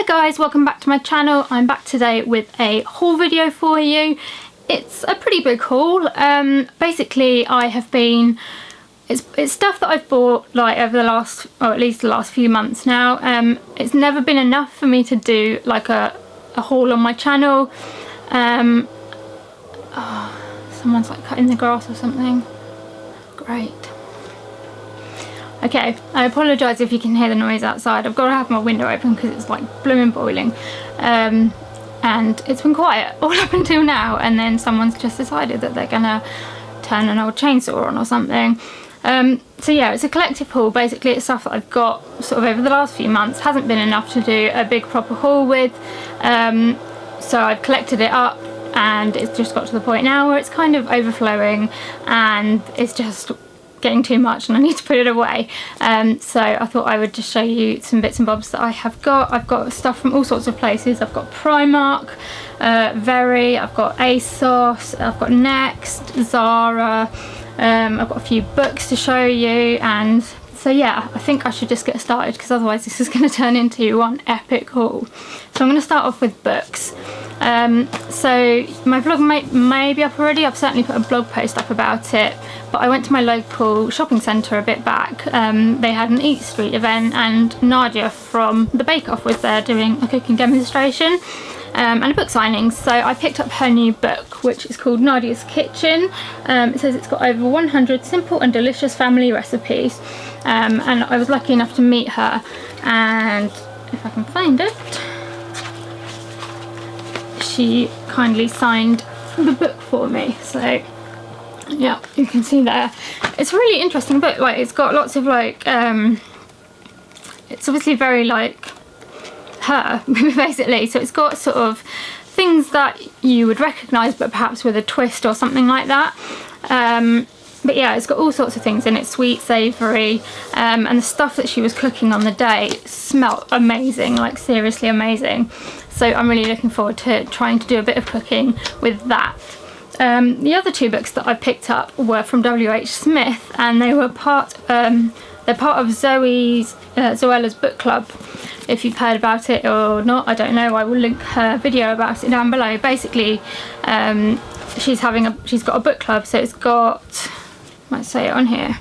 Hi guys, welcome back to my channel. I'm back today with a haul video for you. It's a pretty big haul. Basically I have been, it's stuff that I've bought like over the last, or at least the last few months now. It's never been enough for me to do like a haul on my channel. Someone's like cutting the grass or something. Great. Okay, I apologise if you can hear the noise outside. I've got to have my window open because it's like blooming boiling. And it's been quiet all up until now, and then someone's just decided that they're gonna turn an old chainsaw on or something. So yeah, it's a collective haul. Basically it's stuff that I've got sort of over the last few months. Hasn't been enough to do a big proper haul with. So I've collected it up and it's just got to the point now where it's kind of overflowing and it's just getting too much and I need to put it away. So I thought I would just show you some bits and bobs that I have got. I've got stuff from all sorts of places. I've got Primark, Very, I've got ASOS, I've got Next, Zara, I've got a few books to show you, and so yeah, I think I should just get started because otherwise this is going to turn into one epic haul. So I'm going to start off with books. So my vlog may be up already. I've certainly put a blog post up about it, but I went to my local shopping centre a bit back. They had an Eat Street event and Nadia from the Bake Off was there doing a cooking demonstration and a book signing. So I picked up her new book, which is called Nadia's Kitchen. It says it's got over 100 simple and delicious family recipes, and I was lucky enough to meet her, and if I can find it, she kindly signed the book for me. So yeah, you can see there. It's a really interesting book. Like, it's got lots of like it's obviously very like her basically, so it's got sort of things that you would recognise but perhaps with a twist or something like that. But yeah, it's got all sorts of things in it, sweet, savoury, and the stuff that she was cooking on the day smelt amazing, like seriously amazing. So I'm really looking forward to trying to do a bit of cooking with that. The other two books that I picked up were from W.H. Smith, and they were they're part of Zoella's book club. If you've heard about it or not, I don't know. I will link her video about it down below. Basically, she's got a book club, so it's got, might say it on here.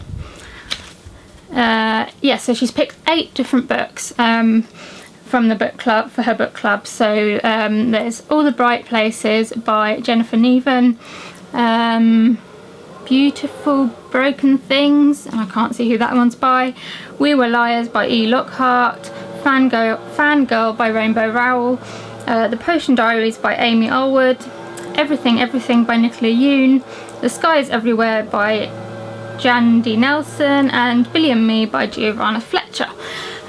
Yeah, so she's picked 8 different books from the book club, for her book club. So there's All the Bright Places by Jennifer Neven, Beautiful Broken Things, and I can't see who that one's by, We Were Liars by E. Lockhart, Fangirl by Rainbow Rowell, The Potion Diaries by Amy Allwood, Everything by Nicola Yoon, The Sky is Everywhere by Jan D. Nelson, and Billy and Me by Giovanna Fletcher.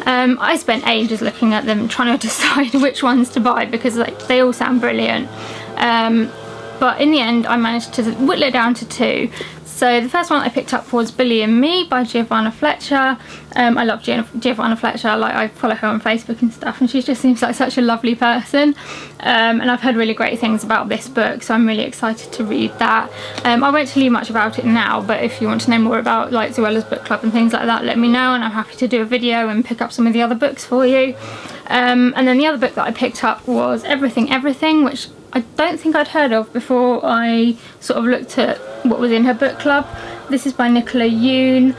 I spent ages looking at them trying to decide which ones to buy because they all sound brilliant. But in the end I managed to whittle it down to 2. So the first one I picked up was Billy and Me by Giovanna Fletcher. I love Giovanna Fletcher. Like, I follow her on Facebook and stuff, and she just seems like such a lovely person. And I've heard really great things about this book, so I'm really excited to read that. I won't tell you much about it now, but if you want to know more about like Zoella's book club and things like that, let me know, and I'm happy to do a video and pick up some of the other books for you. And then the other book that I picked up was Everything, which I don't think I'd heard of before I sort of looked at what was in her book club. This is by Nicola Yoon.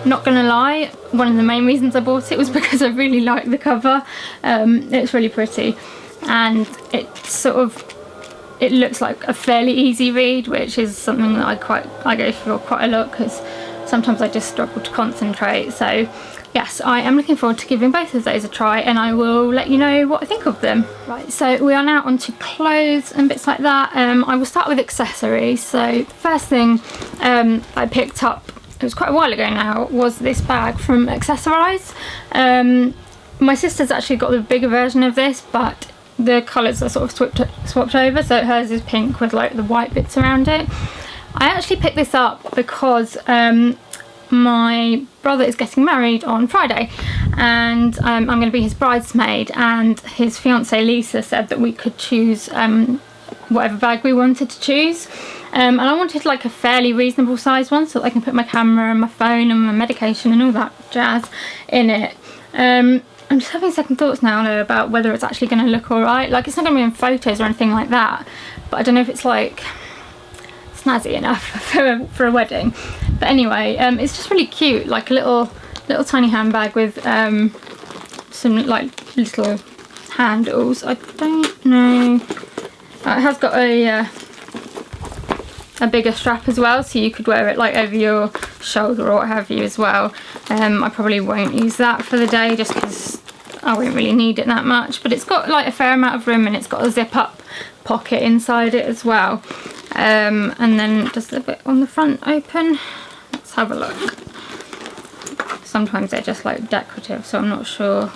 Not gonna lie, one of the main reasons I bought it was because I really like the cover. It's really pretty, and it looks like a fairly easy read, which is something that I go for quite a lot because sometimes I just struggle to concentrate. So yes, I am looking forward to giving both of those a try, and I will let you know what I think of them. Right, so we are now on to clothes and bits like that. I will start with accessories. So the first thing I picked up, it was quite a while ago now, was this bag from Accessorize. My sister's actually got the bigger version of this, but the colours are sort of swapped over, so hers is pink with like the white bits around it. I actually picked this up because my brother is getting married on Friday, and I'm going to be his bridesmaid, and his fiancée Lisa said that we could choose whatever bag we wanted to choose, and I wanted like a fairly reasonable size one so that I can put my camera and my phone and my medication and all that jazz in it. I'm just having second thoughts now though about whether it's actually going to look alright. Like, it's not going to be in photos or anything like that, but I don't know if it's like snazzy enough for a wedding. But anyway, it's just really cute, like a little tiny handbag with some like little handles. I don't know. It has got a bigger strap as well, so you could wear it like over your shoulder or what have you as well. I probably won't use that for the day just because I won't really need it that much, but it's got like a fair amount of room and it's got a zip up pocket inside it as well. And then does the bit on the front open? Let's have a look. Sometimes they're just like decorative, so I'm not sure.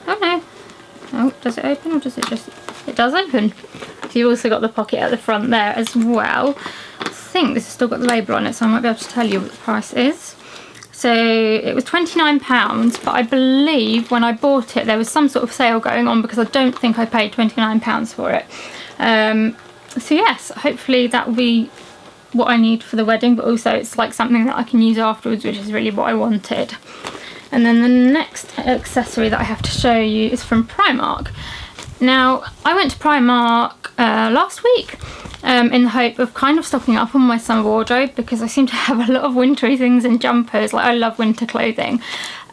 Oh no. Oh, does it open or does it just... It does open. So you've also got the pocket at the front there as well. I think this has still got the label on it, so I might be able to tell you what the price is. So it was £29, but I believe when I bought it there was some sort of sale going on because I don't think I paid £29 for it. So yes, hopefully that will be what I need for the wedding, but also it's like something that I can use afterwards, which is really what I wanted. And then the next accessory that I have to show you is from Primark. Now, I went to Primark last week in the hope of kind of stocking up on my summer wardrobe because I seem to have a lot of wintry things and jumpers. Like, I love winter clothing,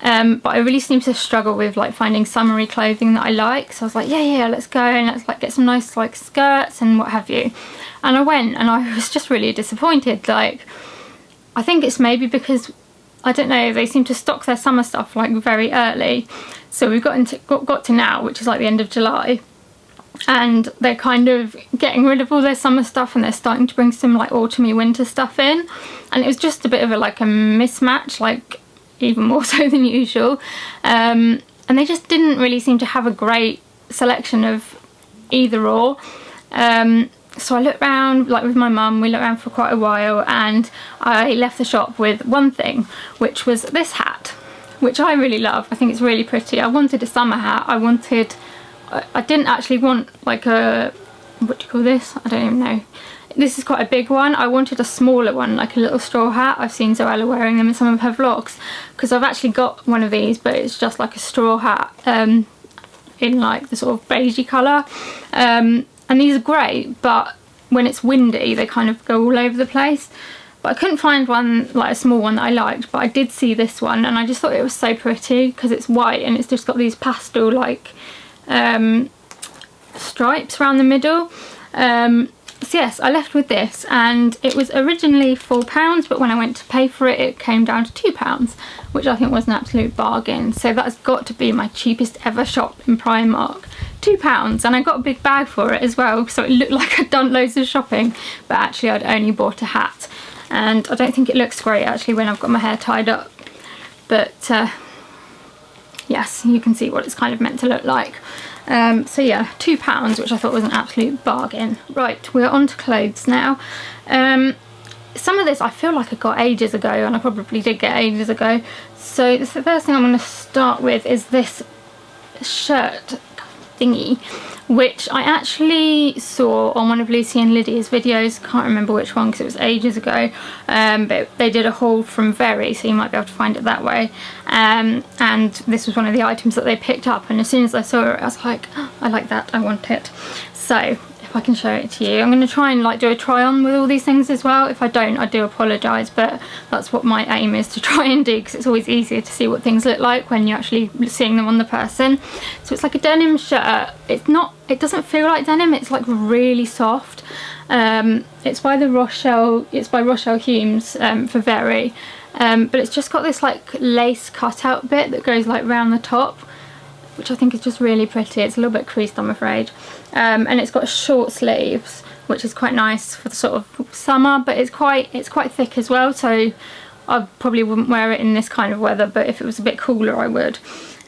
but I really seem to struggle with like finding summery clothing that I like. So I was like, yeah, let's go and let's like get some nice like skirts and what have you. And I went and I was just really disappointed. Like, I think it's maybe because, I don't know, they seem to stock their summer stuff like very early. So we've got to now, which is like the end of July, and they're kind of getting rid of all their summer stuff and they're starting to bring some like autumny winter stuff in. And it was just a bit of a like a mismatch, like even more so than usual. And they just didn't really seem to have a great selection of either or. So I looked around, like with my mum, we looked around for quite a while, and I left the shop with one thing, which was this hat, which I really love. I think it's really pretty. I wanted a summer hat. I didn't actually want like a, what do you call this? I don't even know. This is quite a big one. I wanted a smaller one, like a little straw hat. I've seen Zara wearing them in some of her vlogs, because I've actually got one of these, but it's just like a straw hat in like the sort of beigey colour. And these are great, but when it's windy they kind of go all over the place. But I couldn't find one, like a small one that I liked, but I did see this one and I just thought it was so pretty because it's white and it's just got these pastel like stripes around the middle. So yes, I left with this, and it was originally £4, but when I went to pay for it, it came down to £2, which I think was an absolute bargain. So that's got to be my cheapest ever shop in Primark. £2, and I got a big bag for it as well, so it looked like I'd done loads of shopping, but actually I'd only bought a hat. And I don't think it looks great actually when I've got my hair tied up, but yes, you can see what it's kind of meant to look like. So yeah, £2, which I thought was an absolute bargain. Right, we're on to clothes now. Some of this I feel like I got ages ago, and I probably did get ages ago. So the first thing I'm going to start with is this shirt thingy, which I actually saw on one of Lucy and Lydia's videos. Can't remember which one because it was ages ago, but they did a haul from Very, so you might be able to find it that way. And this was one of the items that they picked up, and as soon as I saw it I was like, oh, I like that, I want it. So if I can show it to you, I'm going to try and like do a try on with all these things as well. If I don't, I do apologise, but that's what my aim is, to try and do, because it's always easier to see what things look like when you're actually seeing them on the person. So it's like a denim shirt. It doesn't feel like denim, it's like really soft. It's by Rochelle Humes for Very, but it's just got this like lace cutout bit that goes like round the top, which I think is just really pretty. It's a little bit creased, I'm afraid. And it's got short sleeves, which is quite nice for the sort of summer, but it's quite thick as well, so I probably wouldn't wear it in this kind of weather, but if it was a bit cooler I would.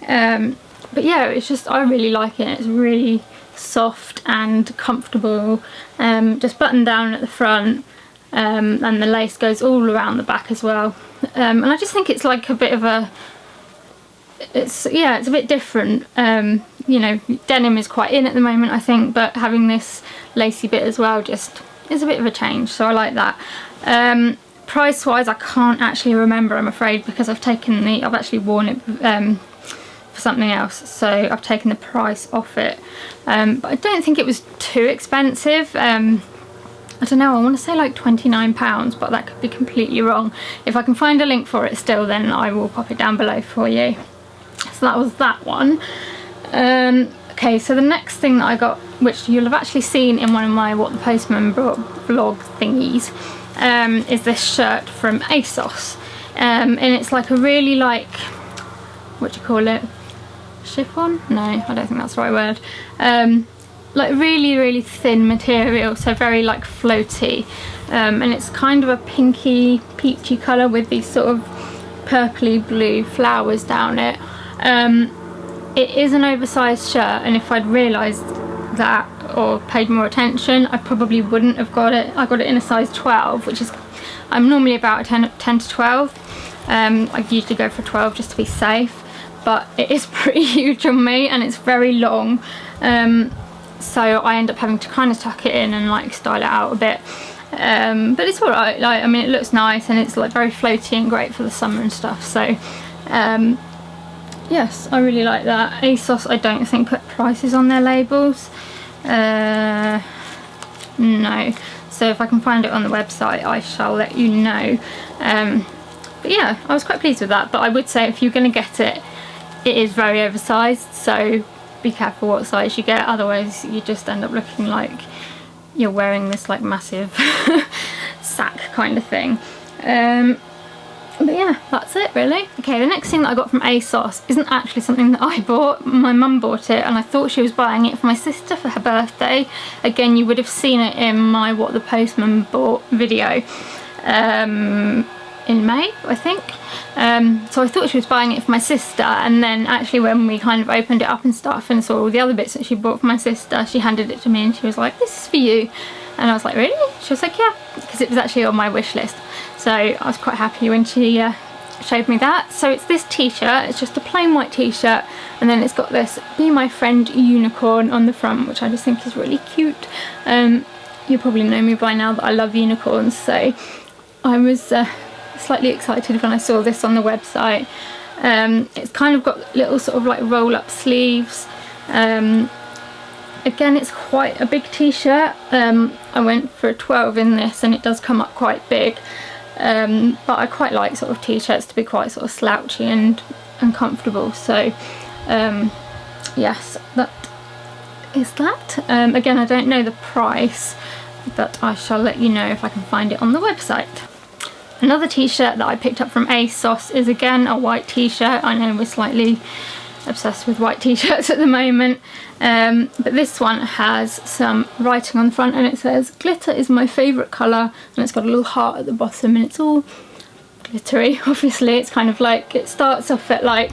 But yeah, it's just, I really like it. It's really soft and comfortable, just buttoned down at the front, and the lace goes all around the back as well. And I just think it's like a bit of a, it's a bit different. You know, denim is quite in at the moment, I think, but having this lacy bit as well just is a bit of a change, so I like that. Price wise, I can't actually remember, I'm afraid, because I've actually worn it for something else, so I've taken the price off it. But I don't think it was too expensive. I don't know, I want to say like £29, but that could be completely wrong. If I can find a link for it still, then I will pop it down below for you. So that was that one. Okay, so the next thing that I got, which you'll have actually seen in one of my What the Postman Brought vlog thingies, is this shirt from ASOS. And it's like a really like, what do you call it? Chiffon? No, I don't think that's the right word. Like really thin material, so very like floaty. And it's kind of a pinky, peachy colour with these sort of purpley blue flowers down it. It is an oversized shirt, and if I'd realised that or paid more attention, I probably wouldn't have got it. I got it in a size 12, which is, I'm normally about a 10 to 12. I usually go for 12 just to be safe, but it is pretty huge on me and it's very long. So I end up having to kind of tuck it in and like style it out a bit. But it's alright, like, I mean, it looks nice and it's like very floaty and great for the summer and stuff. So yes, I really like that. ASOS, I don't think, put prices on their labels. No. So if I can find it on the website, I shall let you know. But yeah, I was quite pleased with that. But I would say if you're going to get it, it is very oversized. So be careful what size you get. Otherwise, you just end up looking like you're wearing this like massive sack kind of thing. But yeah, that's it really. Okay, the next thing that I got from ASOS isn't actually something that I bought. My mum bought it and I thought she was buying it for my sister for her birthday. Again, you would have seen it in my What the Postman Bought video in May, I think. So I thought she was buying it for my sister, and then actually when we kind of opened it up and stuff and saw all the other bits that she bought for my sister, she handed it to me and she was like, "This is for you." And I was like, "Really?" She was like, "Yeah," because it was actually on my wish list. So I was quite happy when she showed me that. So it's this t-shirt, it's just a plain white t-shirt, and then it's got this "Be My Friend" unicorn on the front, which I just think is really cute. You probably know me by now that I love unicorns, so I was slightly excited when I saw this on the website. It's kind of got little sort of like roll-up sleeves. Again, it's quite a big t-shirt. I went for a 12 in this and it does come up quite big. But I quite like sort of t-shirts to be quite sort of slouchy and comfortable. So yes, that is that. Again, I don't know the price, but I shall let you know if I can find it on the website. Another t-shirt that I picked up from ASOS is again a white t-shirt. I know we're slightly obsessed with white t-shirts at the moment, but this one has some writing on the front and it says "Glitter is my favourite colour," and it's got a little heart at the bottom and it's all glittery. Obviously it's kind of like, it starts off at like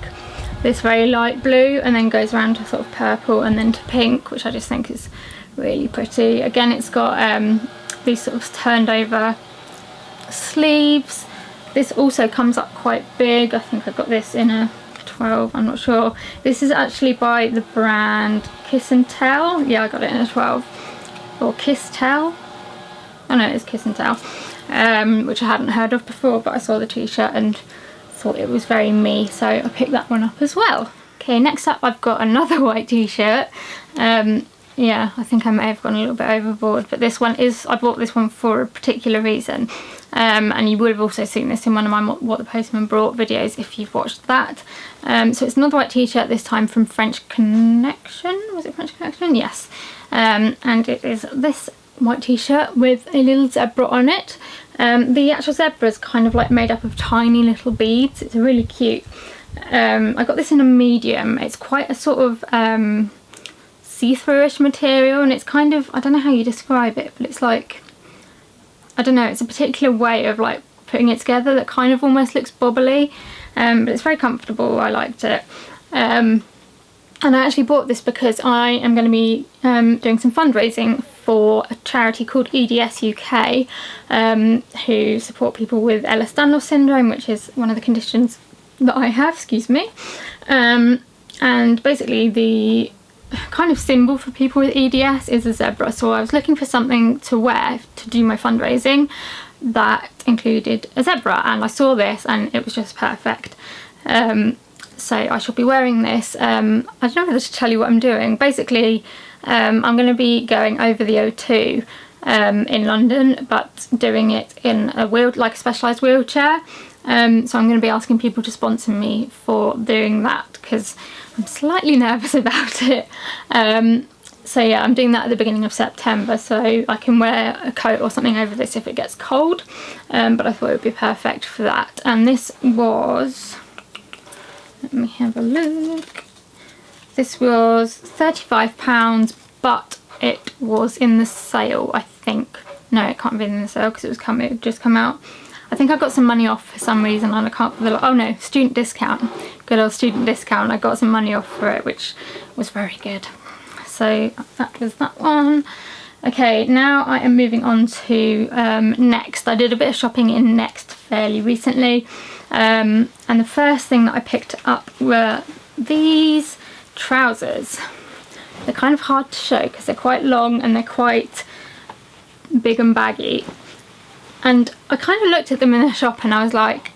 this very light blue and then goes around to sort of purple and then to pink, which I just think is really pretty. Again, it's got these sort of turned over sleeves. This also comes up quite big. I think I got this in a 12, I'm not sure. This is actually by the brand Kiss and Tell. Yeah, I got it in a 12. Or Kiss Tell. Oh no, it's Kiss and Tell. Which I hadn't heard of before, but I saw the t-shirt and thought it was very me, so I picked that one up as well. Okay, next up I've got another white t-shirt. Yeah, I think I may have gone a little bit overboard, but this one is, I bought this one for a particular reason. And you would have also seen this in one of my What the Postman Brought videos if you've watched that. So it's another white t-shirt, this time from French Connection. Was it French Connection? Yes. And it is this white t-shirt with a little zebra on it. The actual zebra is kind of like made up of tiny little beads. It's really cute. I got this in a medium. It's quite a sort of see-through-ish material, and it's kind of, I don't know how you describe it, but it's like, I don't know, it's a particular way of like putting it together that kind of almost looks bobbly, but it's very comfortable. I liked it. And I actually bought this because I am going to be doing some fundraising for a charity called EDS UK, who support people with Ehlers-Danlos syndrome, which is one of the conditions that I have, excuse me. And basically the kind of symbol for people with EDS is a zebra, so I was looking for something to wear to do my fundraising that included a zebra, and I saw this and it was just perfect. So I shall be wearing this. I don't know whether to tell you what I'm doing. Basically, I'm going to be going over the O2 in London, but doing it in a like a specialised wheelchair. So I'm going to be asking people to sponsor me for doing that because I'm slightly nervous about it. So yeah, I'm doing that at the beginning of September, so I can wear a coat or something over this if it gets cold. But I thought it would be perfect for that. And this was, let me have a look. This was £35, but it was in the sale, I think. No, it can't be in the sale because it had just come out. I think I got some money off for some reason, and I can't for the, oh no, student discount. Good old student discount. I got some money off for it, which was very good. So that was that one. Okay, now I am moving on to Next. I did a bit of shopping in Next fairly recently, and the first thing that I picked up were these trousers. They're kind of hard to show because they're quite long and they're quite big and baggy. And I kind of looked at them in the shop and I was like,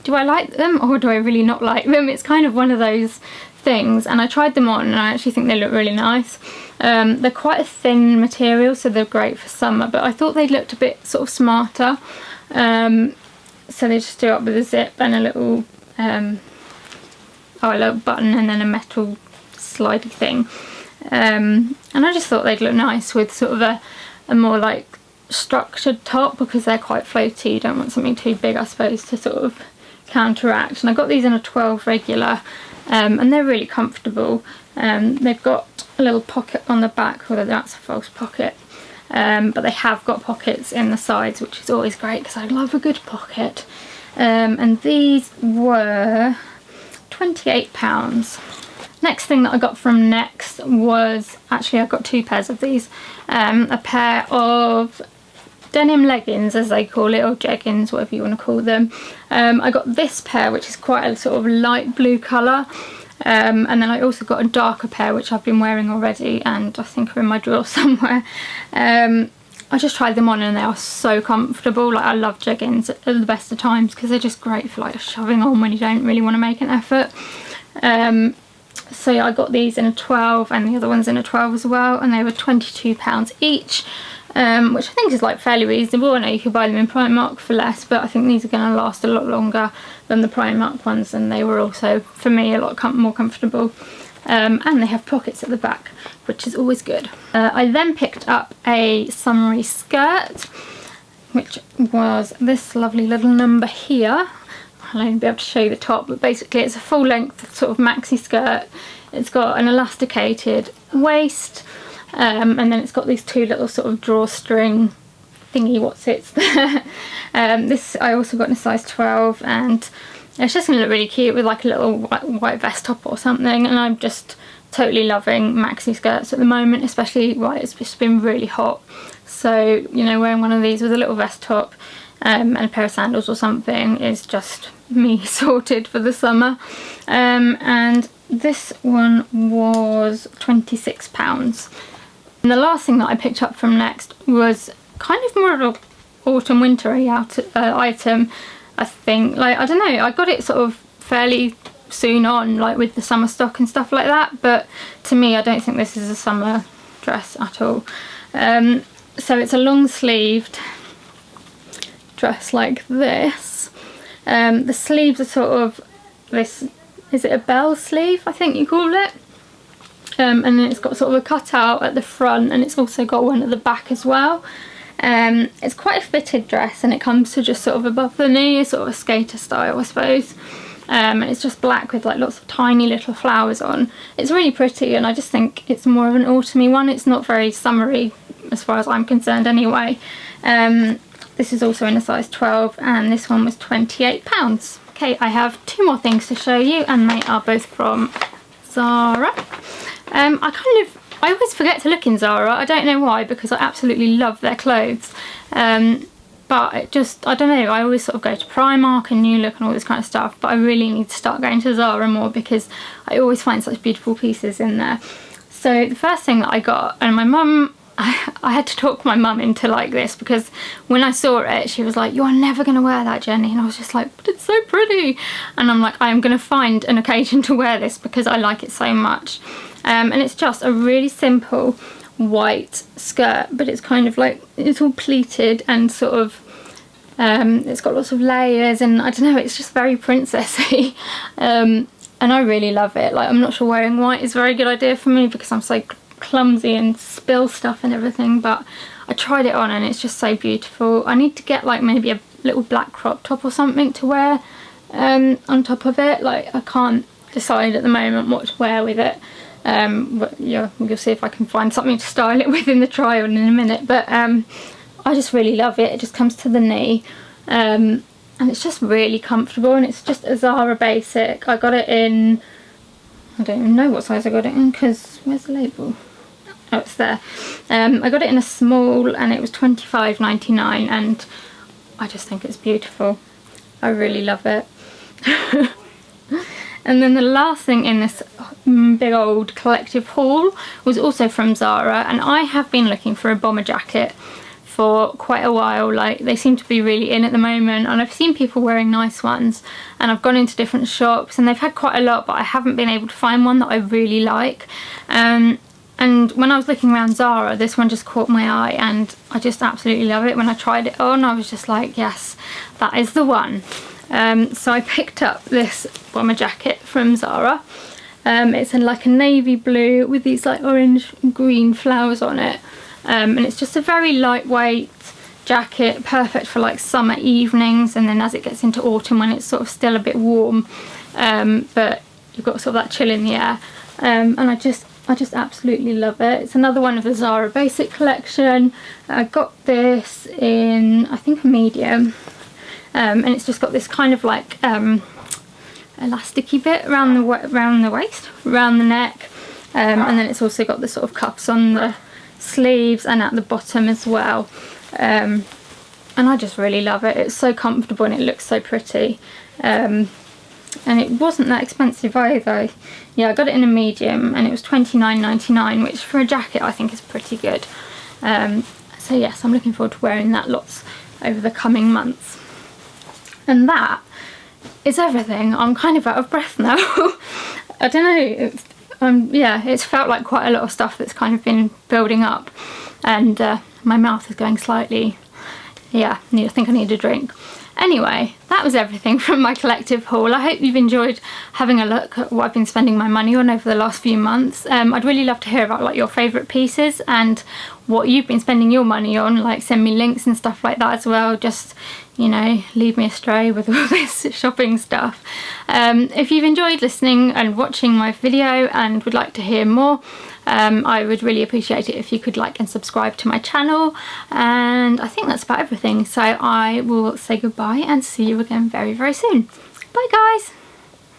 do I like them or do I really not like them? It's kind of one of those things, and I tried them on and I actually think they look really nice. They're quite a thin material, so they're great for summer, but I thought they looked a bit sort of smarter. So they just do up with a zip and a little, a little button and then a metal slidey thing. And I just thought they'd look nice with sort of a more like structured top, because they're quite floaty. You don't want something too big, I suppose, to sort of counteract. And I got these in a 12 regular, and they're really comfortable. They've got a little pocket on the back, although that's a false pocket, but they have got pockets in the sides, which is always great because I love a good pocket. And these were £28. Next thing that I got from Next was, actually I got two pairs of these, a pair of denim leggings, as they call it, or jeggings, whatever you want to call them. I got this pair, which is quite a sort of light blue colour, and then I also got a darker pair which I've been wearing already and I think are in my drawer somewhere. I just tried them on and they are so comfortable. Like, I love jeggings at the best of times because they're just great for like shoving on when you don't really want to make an effort. So yeah, I got these in a 12 and the other ones in a 12 as well, and they were £22 each, which I think is like fairly reasonable. I know you could buy them in Primark for less, but I think these are going to last a lot longer than the Primark ones, and they were also, for me, a lot more comfortable. And they have pockets at the back, which is always good. I then picked up a summery skirt, which was this lovely little number here. I'll only be able to show you the top, but basically it's a full length sort of maxi skirt. It's got an elasticated waist, and then it's got these two little sort of drawstring thingy whatsits there. This I also got in a size 12, and it's just going to look really cute with like a little white vest top or something. And I'm just totally loving maxi skirts at the moment, especially while it's just been really hot. So, you know, wearing one of these with a little vest top and a pair of sandals or something is just me sorted for the summer. And this one was £26. And the last thing that I picked up from Next was kind of more of an autumn wintery item, I think. Like, I don't know, I got it sort of fairly soon on, like with the summer stock and stuff like that, but to me I don't think this is a summer dress at all. So it's a long sleeved dress like this. The sleeves are sort of this, is it a bell sleeve, I think you call it, and then it's got sort of a cutout at the front, and it's also got one at the back as well. It's quite a fitted dress, and it comes to just sort of above the knee, sort of a skater style I suppose. And it's just black with like lots of tiny little flowers on. It's really pretty, and I just think it's more of an autumny one. It's not very summery as far as I'm concerned anyway. This is also in a size 12, and this one was £28. Okay, I have two more things to show you, and they are both from Zara. I always forget to look in Zara. I don't know why, because I absolutely love their clothes. But it just, I don't know, I always sort of go to Primark and New Look and all this kind of stuff, but I really need to start going to Zara more because I always find such beautiful pieces in there. So the first thing that I got, and my mum, I had to talk my mum into like this, because when I saw it she was like, "You're never going to wear that, Jenny," and I was just like, "But it's so pretty," and I'm like, I'm going to find an occasion to wear this because I like it so much. And it's just a really simple white skirt, but it's kind of like, it's all pleated and sort of it's got lots of layers, and I don't know, it's just very princessy. And I really love it. Like, I'm not sure wearing white is a very good idea for me because I'm so clumsy and spill stuff and everything, but I tried it on and it's just so beautiful. I need to get like maybe a little black crop top or something to wear on top of it. Like, I can't decide at the moment what to wear with it. But yeah, you'll see if I can find something to style it with in the try on in a minute. But I just really love it. It just comes to the knee, and it's just really comfortable, and it's just a Zara basic. I got it in, I don't even know what size I got it in, because where's the label? Oh, it's there. I got it in a small and it was £25.99, and I just think it's beautiful. I really love it. And then the last thing in this big old collective haul was also from Zara, and I have been looking for a bomber jacket for quite a while. Like, they seem to be really in at the moment, and I've seen people wearing nice ones, and I've gone into different shops and they've had quite a lot, but I haven't been able to find one that I really like. And when I was looking around Zara, this one just caught my eye and I just absolutely love it. When I tried it on, I was just like, yes, that is the one. So I picked up this bomber jacket from Zara. It's in like a navy blue with these like orange and green flowers on it. And it's just a very lightweight jacket, perfect for like summer evenings, and then as it gets into autumn when it's sort of still a bit warm, but you've got sort of that chill in the air. And I just absolutely love it. It's another one of the Zara basic collection. I got this in, I think, a medium. And it's just got this kind of like elasticy bit around the waist, around the neck, and then it's also got the sort of cuffs on the sleeves and at the bottom as well. And I just really love it. It's so comfortable and it looks so pretty. And it wasn't that expensive either. Yeah, I got it in a medium and it was £29.99, which for a jacket I think is pretty good. So yes, I'm looking forward to wearing that lots over the coming months. And that is everything. I'm kind of out of breath now. I don't know, yeah, it's felt like quite a lot of stuff that's kind of been building up, and my mouth is going slightly, yeah, I think I need a drink. Anyway, that was everything from my collective haul. I hope you've enjoyed having a look at what I've been spending my money on over the last few months. I'd really love to hear about like your favourite pieces and what you've been spending your money on. Like, send me links and stuff like that as well. Just, you know, lead me astray with all this shopping stuff. If you've enjoyed listening and watching my video and would like to hear more, I would really appreciate it if you could like and subscribe to my channel. And I think that's about everything. So I will say goodbye and see you again very, very soon. Bye guys!